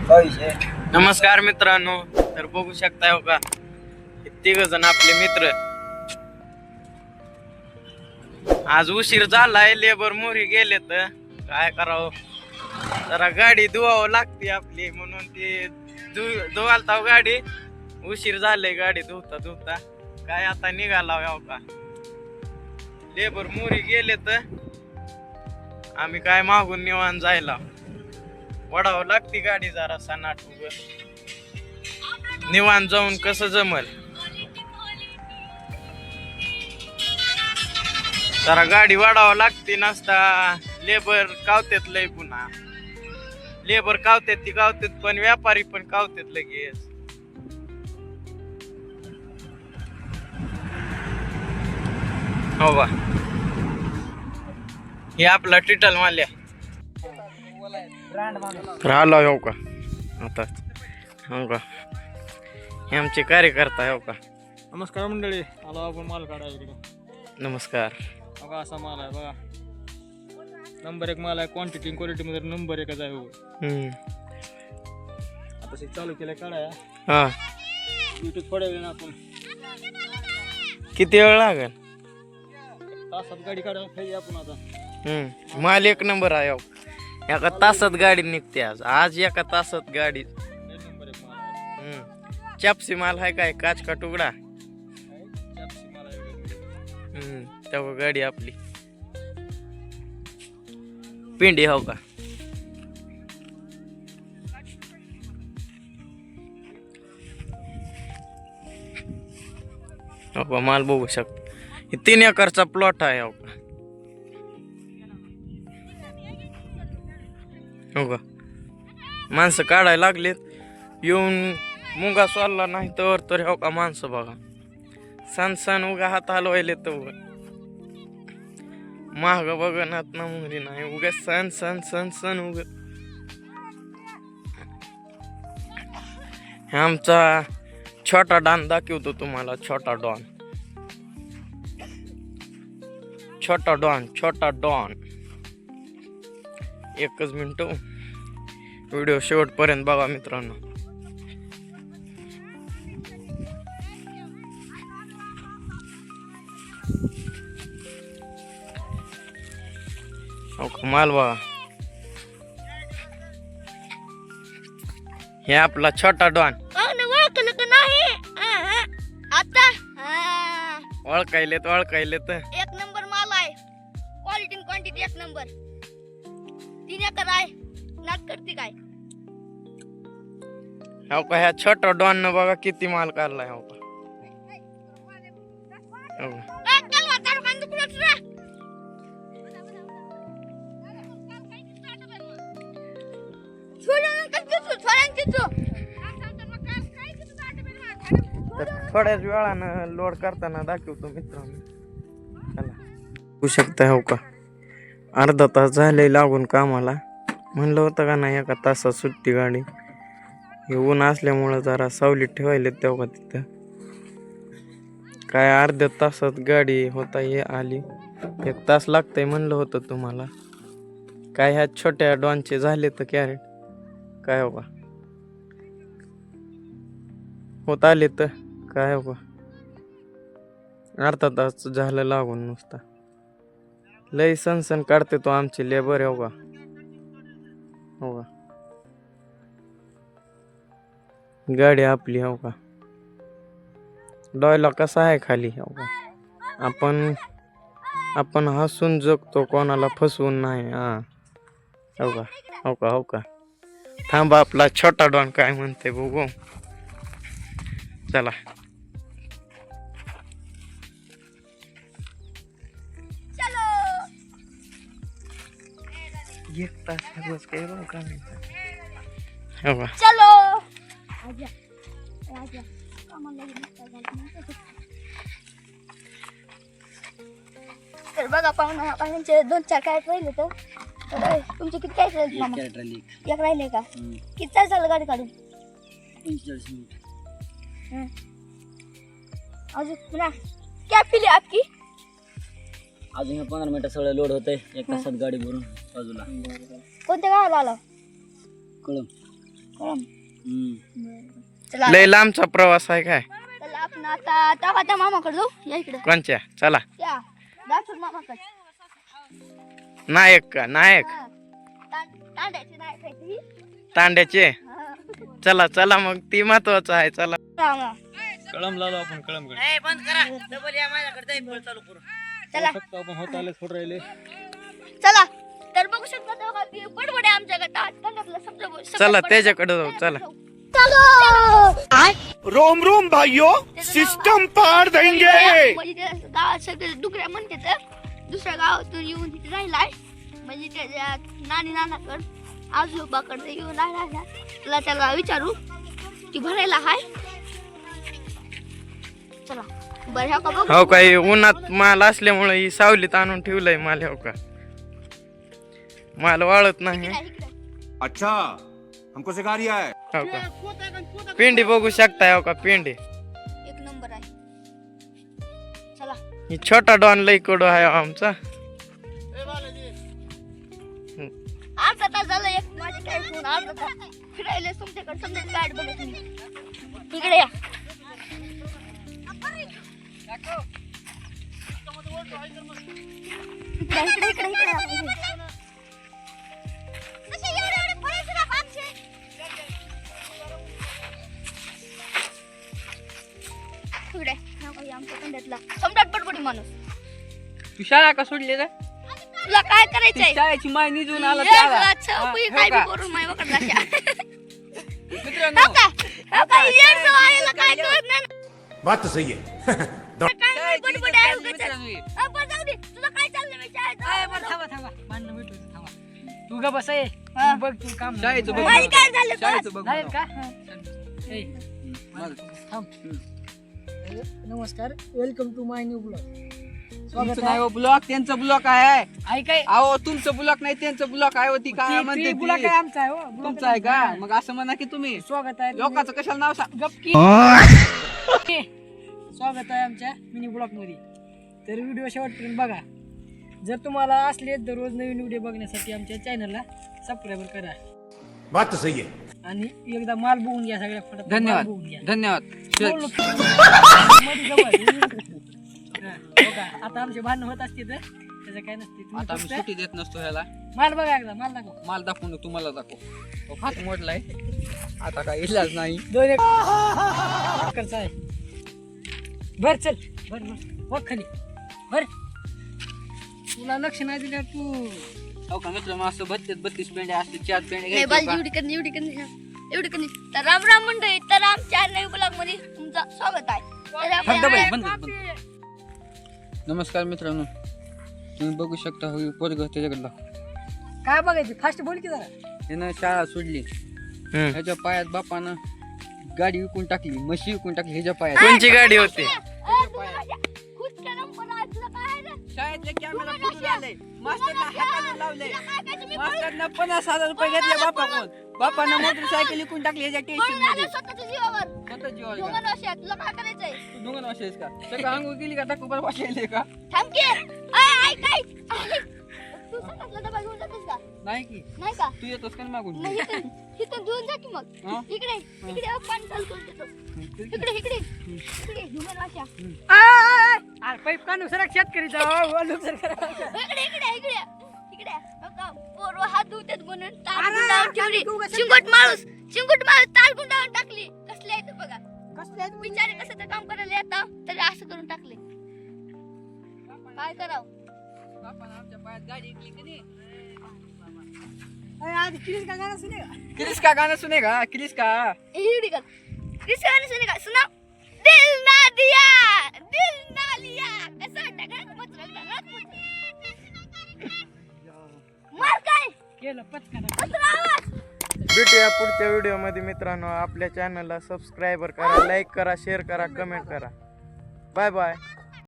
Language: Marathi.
नमस्कार मित्रांनो, तर बघू शकताय हो का, तिघ जण आपले मित्र. आज उशीर झालाय, लेबर मोरी गेले तर काय करावं, जरा गाडी धुवावं लागते आपली, म्हणून ती धुवालता गाडी. उशीर झालाय गाडी धुता धुता, काय आता निघाला हो का. लेबर मोरी गेले तर आम्ही काय मागून निवांत जायला वडावं लागती गाडी, जरा सनाट निवांत जाऊन कसं जमल. जरा गाडी वाढावं लागते, नसता लेबर कावतेत लय. पुन्हा लेबर कावतेत ती कावतेत, पण व्यापारी पण कावतेत लगेच. हो बा, हे आपला टिटल माल्या राहिला हो का आता. हो का, हे आमचे कार्यकर्ता हो का. नमस्कार मंडळी, आलो आपण माल काढायला इकडे. नमस्कार. बघा असा माल आहे बघा, नंबर 1 माल आहे. क्वांटिटी क्वालिटी मध्ये नंबर 1च आहे. आता ते चालू केलं काढाया. हा, युट्यूब थोड्या वेळ आपण किती वेळ लागेल. तासात गाडी काढायला पाहिजे आपण आता. माल एक नंबर आहे हो. एका तासात गाडी निघते. आज एका तासात गाडी. नंबर 1 माल आहे. चापसी माल आहे काय, काच का तुकडा. जापसी माल आहे. तेव्हा गाडी आपली पिंडी हो का. हो का, माल बघू शकतो. 3 एकरचा प्लॉट आहे हो का. हो का, माणसं काढायला लागलेत. येऊन मुंगा सोडला नाही तर हो का माणसं बघा, सण सण उगा हात हलवायले तर महाग बघनात ना मुली नाही, उगा सण सण सण सण उग. आमचा छोटा डॉन दाखवतो तुम्हाला. छोटा डॉन, छोटा डॉन, छोटा डॉन. एकच मिनिट, व्हिडिओ शेवटपर्यंत बघा मित्रांनो. माल बघा, हे आपला छोटा डॉन. ओळखायलेत ओळखायलेत. एक नंबर माल आहे, क्वालिटी क्वांटिटी एक नंबर. 3 एकर आहे, नाक करते काय. हो का, ह्या छोटा डॉन न बघा किती माल काढलाय हो का. हो का. तर थोड्याच वेळानं लोड करताना दाखवतो मित्रांनो. चला, बघू शकता हो का, अर्धा तास झाले लागून कामाला. म्हणलं होतं का नाही एका तासात सुट्टी गाडी. हे ऊन असल्यामुळं जरा सावलीत ठेवायला तेव्हा तिथं काय अर्ध्या तासात गाडी होता हे आली. 1 तास लागतंय म्हणलं होतं तुम्हाला. काय ह्या छोट्या डॉनचे झाले तर कॅरेट काय हो का होत आले तर काय हो का. अर्धा तास झालं लागून नुसता. लय सनसन काढते तो आमचे लेबर हो का. हो का, गाडी आपली हो का. डॉयला कसा आहे खाली हो का. आपण हसून जगतो, कोणाला फसवून नाही. हा हो का, हो का, हो का. थांबा, आपला छोटा डॉन काय म्हणते बघू. चला, एक तास रोज काय बघू का हो का. चलो तर बघा, पाहुण्यांचे 2-4 काय राहिले तर तुमचे किती काय राहिले. एक राहिले का. किती तास झालं गाडी काढून. 45 मिनिट. अजून पुन्हा क्या पिली आपकी. अजून 15 मिनिटं सगळं लोड होतंय. 1 तासात गाडी भरून बाजूला. कोणत्या गावाला आला. कळम. कळम. हम्म. चला लय लांबचा प्रवास आहे काय चला आपण आता त्या मामाकडे जाऊ. या इकडे कोणच्या चला या दाखव मामाकडे. नायक का नायक हा. तांड्याची नाही खायची. तांड्याचे हा. चला चला मग ती महत्वाचं आहे चला मामा. कळम लावलो आपण कळम चला आपण होत आले थोडं राहिले. चला तर बघू शकता तेव्हा की बडबडे आमच्या गटात गटातलं सगळं चला त्याच्याकडे जाऊ चला रोम रोम भाइयों सिस्टम पार देंगे. म्हणजे ते गावात सगळे डुकऱ्या म्हणते तर दुसऱ्या गावातून येऊन तिथे राहिलाय. म्हणजे त्याच्या नानी नानाकड आजोबाकडे येऊन राहिला. तुला त्याला विचारू की भरायला हाय. चला बरं ह्या का बघू. हो काय उन्हात माल असल्यामुळे ही सावलीत आणून ठेवलंय माल हो का माल वाळत नाही इकडे. अच्छा हमको सिखा रिया है. हो का पिंडी बघू शकताय हो का पिंडी एक नंबर आहे. चला ही छोटा डॉन लई कडू आहे हो आमचा अर्धा तास झालं एक माझे काय फोन अर्धा तास फिरायला तुमच्याकडे समजा गाडी बघत मी. इकडे या. इकडे इकडे इकडे इकडे. इकडे आमच्या खंड्यातला सम्राट बडबडी माणूस. तू शाळा का सोडली रे? तुला काय करायचंय? शाळेची माय निजून आला काय बी करून माय वकडला मित्रांनो काय कळत नाही. बात तो सही है. काय बडबड आहे उगाचच. बरं जाऊ दे. तुला काय चाललंय मी तू का बस आहे हा. बघ तू काम शाळेचं बघ काय काय झालं शाळेचं बघ झालं का ए, थांब. नमस्कार welcome to my new blog. स्वागत तुमचं नाही हो ब्लॉक त्यांचं ब्लॉक आहे आहे काय अहो तुमचं ब्लॉक नाही त्यांचं ब्लॉक आहे होती काय म्हणते ब्लॉग ती? आहे आमचा आहे हो block तुमचं आहे का आमचा मग असं म्हणा की तुम्ही स्वागत आहे लोकांचं कशाला नाव सांग गपकी स्वागत आहे आमच्या मिनी ब्लॉग मध्ये. तर व्हिडिओ शेवटपर्यंत बघा. जर तुम्हाला असले दररोज नवीन व्हिडिओ बघण्यासाठी आमच्या चॅनलला सबस्क्राईब करा बात तो सही है. आणि एकदा माल बघून घ्या सगळ्या फटाफट माल धन्यवाद बघून घ्या. धन्यवाद बोललो की. मध्ये जवळ. हा, हो का? आता आमचे भांडण होत असते तर त्याचं काय नसते. तुम्ही आता आम्ही फक्त सुट्टी देत नसतो ह्याला माल बघा एकदा माल दाखव. माल दाखवून तुम्हाला दाखव तो हात मोडलाय आता काय इलाज नाही दोन एकरचा आहे. बर चल बर बर खाली बर. तुला लक्ष नाही दिलं तू हो का मित्रांनो असं 32 पेंड्या असते 4 पेंड्या नाही घ्यायच्या बाल का? एवढी करणी तर राम राम मंडळी. तर आमच्या नवीन ब्लॉग मध्ये तुमचं स्वागत आहे. तर बंद आपल्या- बंद नमस्कार मित्रांनो तुम्ही बघू शकता हो पोरग त्याच्याकडला काय बघायची फास्ट बोल की जरा. त्यानं शाळा सोडली हम्म. ह्याच्या पायात बापानं गाडी विकून टाकली म्हशी विकून टाकली ह्याच्या पायात कोणची गाडी होती खुदच्या नंबर आहे, तुला काय आहे रे? शाळेतले कॅमेरा फोडून आले मास्टरला हाताने लावले मास्टरनं 50,000 रुपये घेतले बापाकडून बापानं मोटरसायकल विकून टाकली ह्याच्या टेन्शन पळून मध्ये आले स्वतःच्या जीवावर. स्वतः जीवाला का? दोघं नवश्या, तुला काय करायचंय? तू दोघं वर्ष आहेस का सगळं आंघोळ केली का टाकू बरं वाशायले का थांब की. ऐक, ऐक. तू स्वतःचा डबा घेऊन जातोस का? नाही की नाही का? तू येतोस का मागून नाही इथं घेऊन जा की मग. हा? इकडे पाणी चालू करून देतो. इकडे human वाशा. अरे पाईप काढून सर शेतकरी जाऊ इकडे बघा, पोरं हात धुतात म्हणून ताल गुंडाळून ठेवली. शिंगोट माळूस ताल गुंडाळून टाकली. कसले आहेत बघा, कसले आहेत बिचारे. कसं तर काम करायला येतं तरी असं करून टाकले. काय करावं? बापानं आमच्या पायात गाडी विकली की नाही आज किरीस का गाणं सुने का? किरीस का गाणं सुनेगा किरीस का इकडे कर. किसान सुने का सुना. दिल ना लिया. कसं वाटतं मार काय केलं पचकाना. कसं आवाज? भेटूया पुढच्या व्हिडिओ मध्ये मित्रांनो. आपल्या चॅनलला सबस्क्राईबर करा, लाईक करा, शेअर करा, कमेंट करा. Bye bye.